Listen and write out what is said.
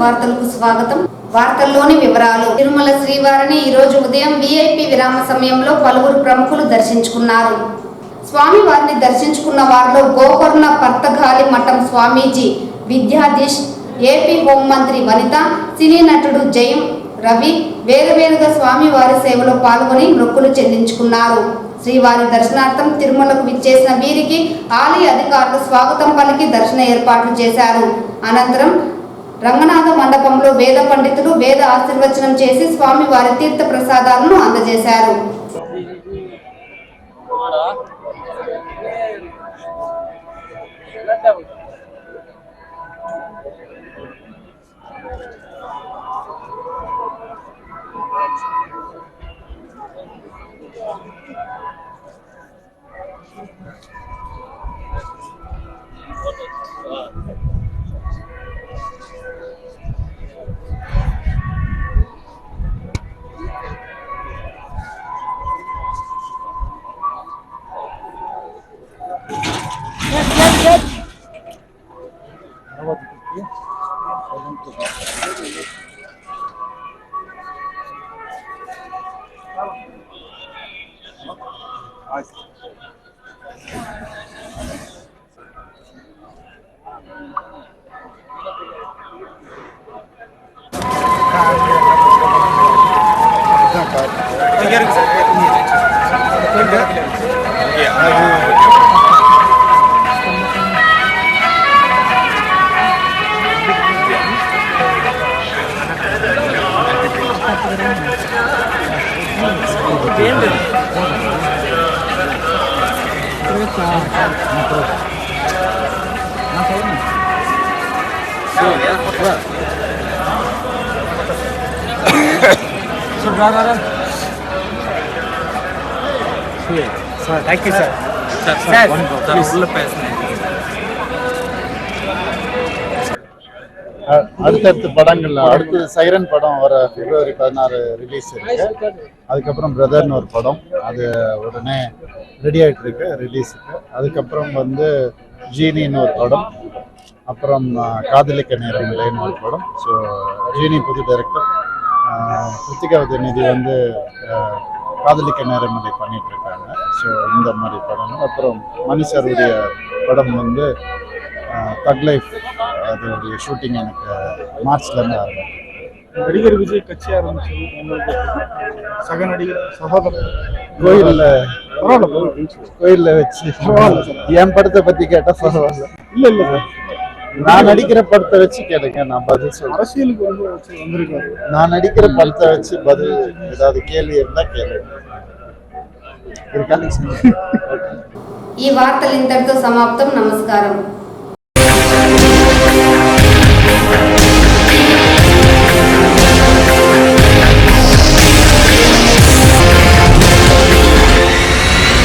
వార్తలకు స్వాగతం. వార్తల్లోని వివరాలు. తిరుమల శ్రీవారిని ఈ రోజు ఉదయం వీఐపీ విరామ సమయంలో పలువురు ప్రముఖులు దర్శించుకున్నారు. స్వామివారిని దర్శించుకున్న వారిలో గోకర్ణ పర్తగాలి మఠం స్వామీజీ విద్యాధీష్, ఏపీ హోంమంత్రి వనిత, సినీ నటుడు జయం రవి వేరువేరుగా స్వామివారి సేవలో పాల్గొని మొక్కులు చెల్లించుకున్నారు. శ్రీవారి దర్శనార్థం తిరుమలకు విచ్చేసిన వీరికి ఆలయ అధికారులు స్వాగతం పలికి దర్శన ఏర్పాట్లు చేశారు. అనంతరం రంగనాథ మండపంలో వేద పండితులు వేద ఆశీర్వచనం చేసి స్వామివారి తీర్థ ప్రసాదాలను అందజేశారు. Thank you, sir. அடுத்தடுத்த படங்கள்ல அடுத்து சைரன் படம் வர பிப்ரவரி 16 ரிலீஸ் இருக்கு. அதுக்கப்புறம் பிரதர்னு ஒரு படம், அது உடனே ரெடி ஆகிட்டு இருக்கு ரிலீஸுக்கு. அதுக்கப்புறம் வந்து ஜீனின்னு ஒரு படம், அப்புறம் காதலிக்க நேரம் இல்லைன்னு ஒரு படம். ஸோ ஜீனி புது டைரக்டர், கிருத்திகா உதயநிதி வந்து காதலிக்க நேரம் இல்லை பண்ணிட்டு இருக்காங்க. ஸோ இந்த மாதிரி படங்கள். அப்புறம் மணிஷருடைய படம் வந்து தக் லைஃப், அதோடைய ஷூட்டிங் எனக்கு மார்ச்லேருந்து ஆரம்பிக்கும். நடிகர் விஜய் கட்சி ஆரம்பிச்சு சக நடிகர் சகோதரர் கோயிலில் வச்சு என் படத்தை பற்றி கேட்டால் பரவாயில்ல. இல்லை இல்லை சார், நான் நடிக்கிற படத்தை வச்சு கேளுங்க, நான் பதில் சொல்றேன். அரசியலுக்கு வந்து வந்திருக்காரு. நான் நடிக்கிற படத்தை வச்சு பதில் ஏதாவது கேள்வி இருந்தால் கேளுங்க. ఈ వార్తలు ఇంతటితో సమాప్తం. నమస్కారం.